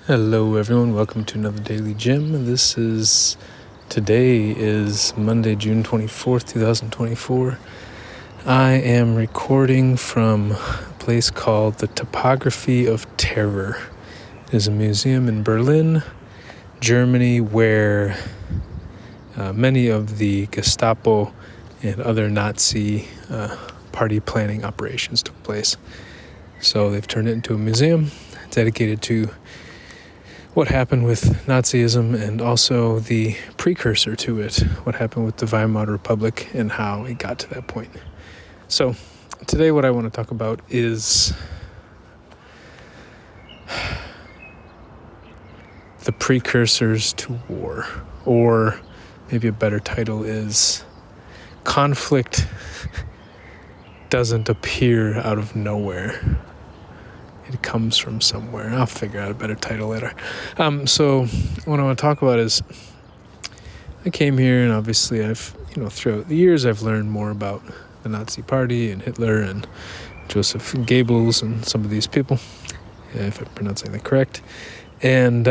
Hello everyone, welcome to another DailyJim. Today is Monday, June 24th, 2024. I am recording from a place called the Topography of Terror. It is a museum in Berlin, Germany, where many of the Gestapo and other Nazi party planning operations took place. So they've turned it into a museum dedicated to what happened with Nazism and also the precursor to it, what happened with the Weimar Republic and how it got to that point. So today what I want to talk about is the precursors to war, or maybe a better title is Conflict Doesn't Appear Out of Nowhere. It comes from somewhere. I'll figure out a better title later. So what I want to talk about is I came here, and obviously throughout the years I've learned more about the Nazi Party and Hitler and Joseph Goebbels and some of these people, if I'm pronouncing that correct. And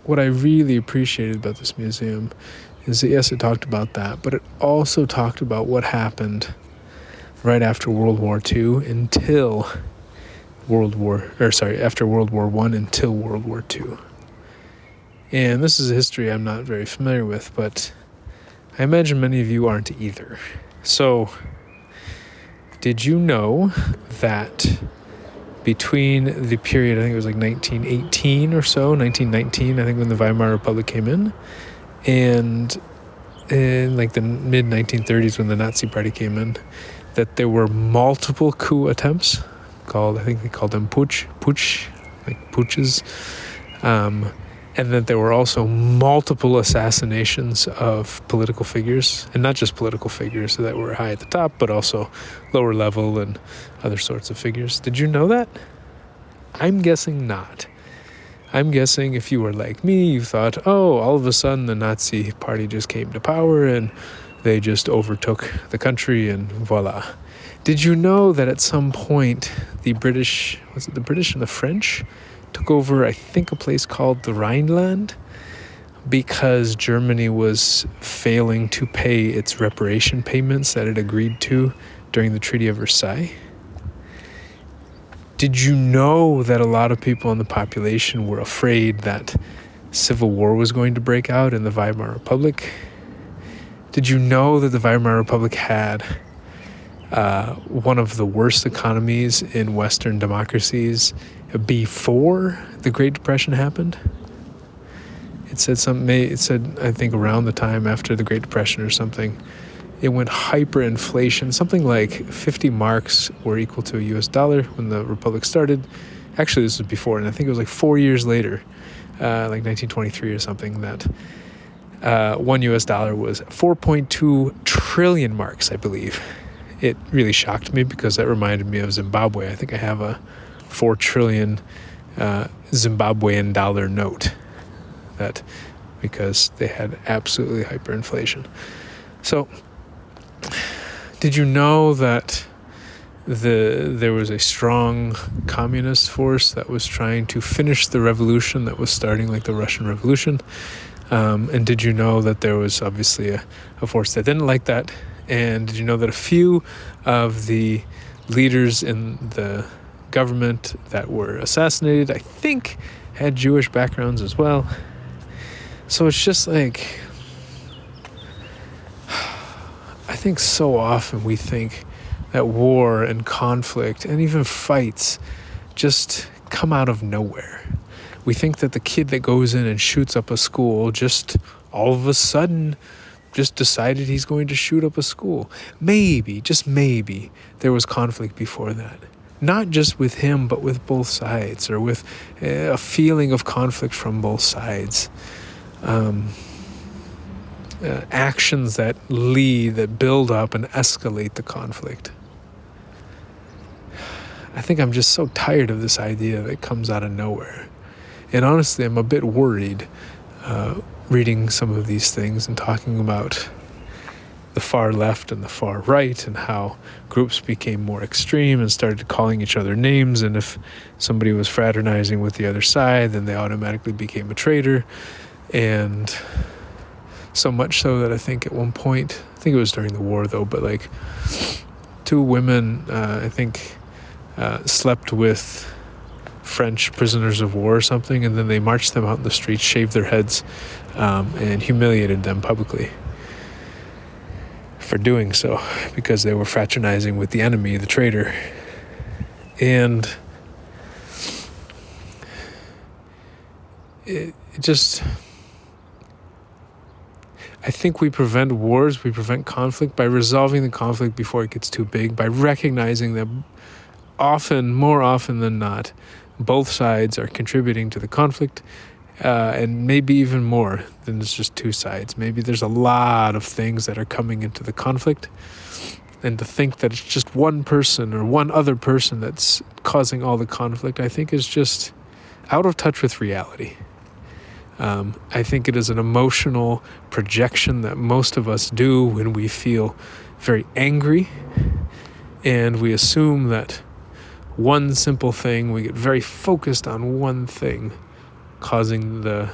what I really appreciated about this museum is that, yes, it talked about that, but it also talked about what happened right after World War II after World War I until World War II. And this is a history I'm not very familiar with, but I imagine many of you aren't either. So, did you know that between the period, I think it was like 1918 or so, 1919, I think when the Weimar Republic came in, and in like the mid-1930s when the Nazi Party came in, that there were multiple coup attempts, I think they called them putsch, like putches, and that there were also multiple assassinations of political figures, and not just political figures that were high at the top, but also lower level and other sorts of figures. Did you know that? I'm guessing not. I'm guessing if you were like me, you thought, all of a sudden the Nazi Party just came to power and they just overtook the country and voila. Did you know that at some point the British and the French took over, I think, a place called the Rhineland because Germany was failing to pay its reparation payments that it agreed to during the Treaty of Versailles? Did you know that a lot of people in the population were afraid that civil war was going to break out in the Weimar Republic? Did you know that the Weimar Republic had one of the worst economies in Western democracies before the Great Depression happened? It said, I think around the time after the Great Depression or something, it went hyperinflation. Something like 50 marks were equal to a US dollar when the Republic started. Actually, this was before, and I think it was like 4 years later, like 1923 or something, that one US dollar was 4.2 trillion marks, I believe. It really shocked me because that reminded me of Zimbabwe. I think I have a 4 trillion Zimbabwean dollar note, because they had absolutely hyperinflation. So, did you know that there was a strong communist force that was trying to finish the revolution that was starting, like the Russian Revolution? And did you know that there was obviously a force that didn't like that? And did you know that a few of the leaders in the government that were assassinated, I think, had Jewish backgrounds as well? So it's just like, I think so often we think that war and conflict and even fights just come out of nowhere. We think that the kid that goes in and shoots up a school just all of a sudden just decided he's going to shoot up a school. Maybe, just maybe, there was conflict before that. Not just with him, but with both sides, or with a feeling of conflict from both sides. Actions that build up and escalate the conflict. I think I'm just so tired of this idea that it comes out of nowhere. And honestly, I'm a bit worried reading some of these things and talking about the far left and the far right, and how groups became more extreme and started calling each other names, and if somebody was fraternizing with the other side, then they automatically became a traitor. And so much so that I think at one point, I think it was during the war though, but like 2 women, I think, slept with French prisoners of war or something, and then they marched them out in the streets, shaved their heads, and humiliated them publicly for doing so, because they were fraternizing with the enemy, the traitor. And it just, I think we prevent wars, we prevent conflict by resolving the conflict before it gets too big, by recognizing that more often than not, both sides are contributing to the conflict, and maybe even more than it's just 2 sides. Maybe there's a lot of things that are coming into the conflict, and to think that it's just one person or one other person that's causing all the conflict, I think is just out of touch with reality. I think it is an emotional projection that most of us do when we feel very angry, and we assume that one simple thing, we get very focused on one thing, causing the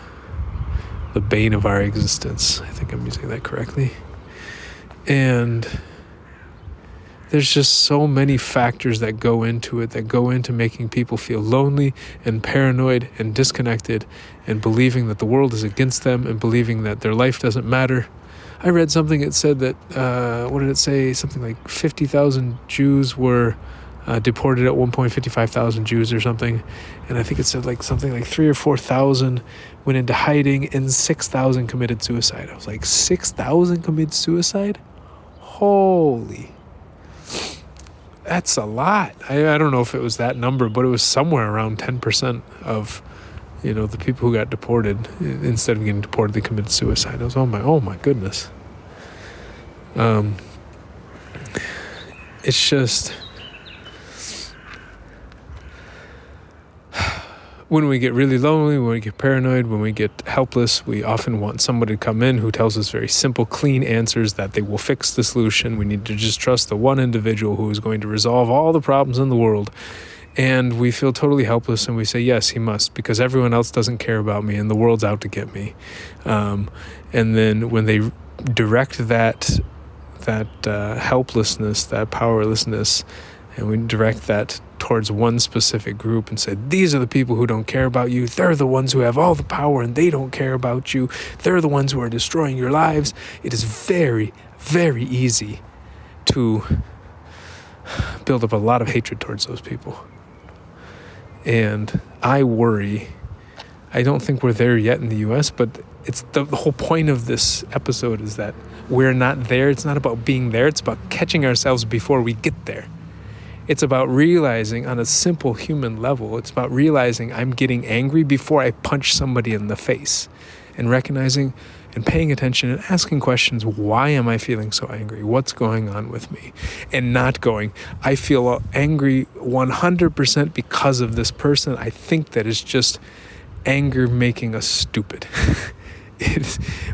bane of our existence. I think I'm using that correctly. And there's just so many factors that go into it, that go into making people feel lonely and paranoid and disconnected, and believing that the world is against them, and believing that their life doesn't matter. I read something that said that, what did it say? Something like 50,000 Jews were deported at one point, 55,000 Jews or something. And I think it said like something like 3,000 or 4,000 went into hiding, and 6,000 committed suicide. I was like, 6,000 committed suicide? Holy, that's a lot. I don't know if it was that number, but it was somewhere around 10% of, the people who got deported, instead of getting deported, they committed suicide. I was, oh my goodness. It's just, when we get really lonely, when we get paranoid, when we get helpless, we often want somebody to come in who tells us very simple, clean answers that they will fix the solution. We need to just trust the one individual who is going to resolve all the problems in the world. And we feel totally helpless, and we say, yes, he must, because everyone else doesn't care about me and the world's out to get me. And then when they direct that helplessness, that powerlessness, and we direct that towards one specific group and say, these are the people who don't care about you. They're the ones who have all the power, and they don't care about you. They're the ones who are destroying your lives. It is very, very easy to build up a lot of hatred towards those people. And I worry, I don't think we're there yet in the US, but it's the whole point of this episode is that we're not there. It's not about being there. It's about catching ourselves before we get there. It's about realizing on a simple human level, it's about realizing I'm getting angry before I punch somebody in the face, and recognizing and paying attention and asking questions, why am I feeling so angry? What's going on with me? And not going, I feel angry 100% because of this person. I think that is just anger making us stupid.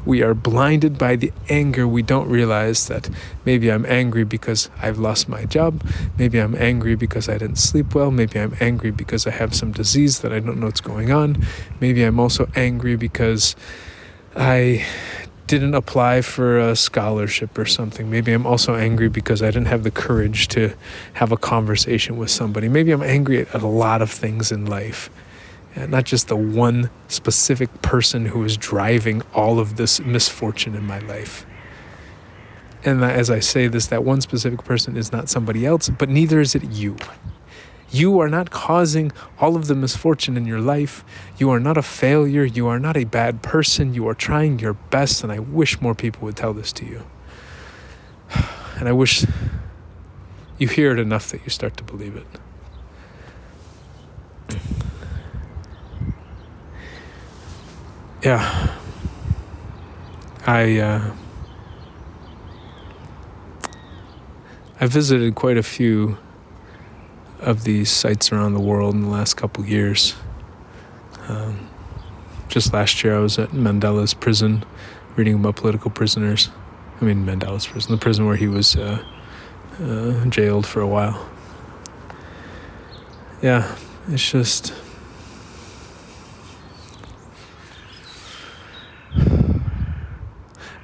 We are blinded by the anger. We don't realize that maybe I'm angry because I've lost my job. Maybe I'm angry because I didn't sleep well. Maybe I'm angry because I have some disease that I don't know what's going on. Maybe I'm also angry because I didn't apply for a scholarship or something. Maybe I'm also angry because I didn't have the courage to have a conversation with somebody. Maybe I'm angry at a lot of things in life. And not just the one specific person who is driving all of this misfortune in my life. And as I say this, that one specific person is not somebody else, but neither is it you. You are not causing all of the misfortune in your life. You are not a failure. You are not a bad person. You are trying your best, and I wish more people would tell this to you. And I wish you hear it enough that you start to believe it. Yeah, I visited quite a few of these sites around the world in the last couple years. Just last year I was at Mandela's prison reading about political prisoners. Mandela's prison, the prison where he was jailed for a while. Yeah, it's just...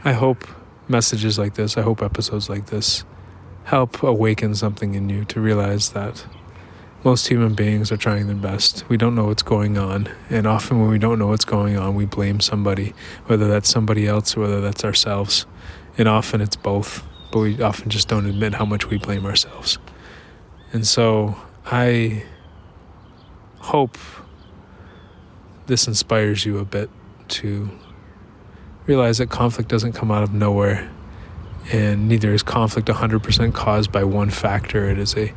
I hope messages like this, I hope episodes like this help awaken something in you to realize that most human beings are trying their best. We don't know what's going on, and often when we don't know what's going on, we blame somebody, whether that's somebody else or whether that's ourselves. And often it's both, but we often just don't admit how much we blame ourselves. And so I hope this inspires you a bit to realize that conflict doesn't come out of nowhere, and neither is conflict 100% caused by one factor. It is a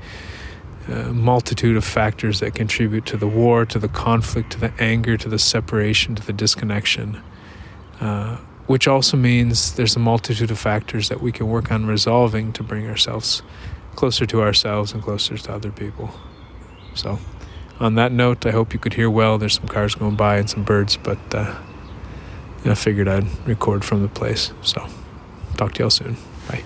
multitude of factors that contribute to the war, to the conflict, to the anger, to the separation, to the disconnection, which also means there's a multitude of factors that we can work on resolving to bring ourselves closer to ourselves and closer to other people. So on that note, I hope you could hear well. There's some cars going by and some birds, but I figured I'd record from the place. So talk to y'all soon. Bye.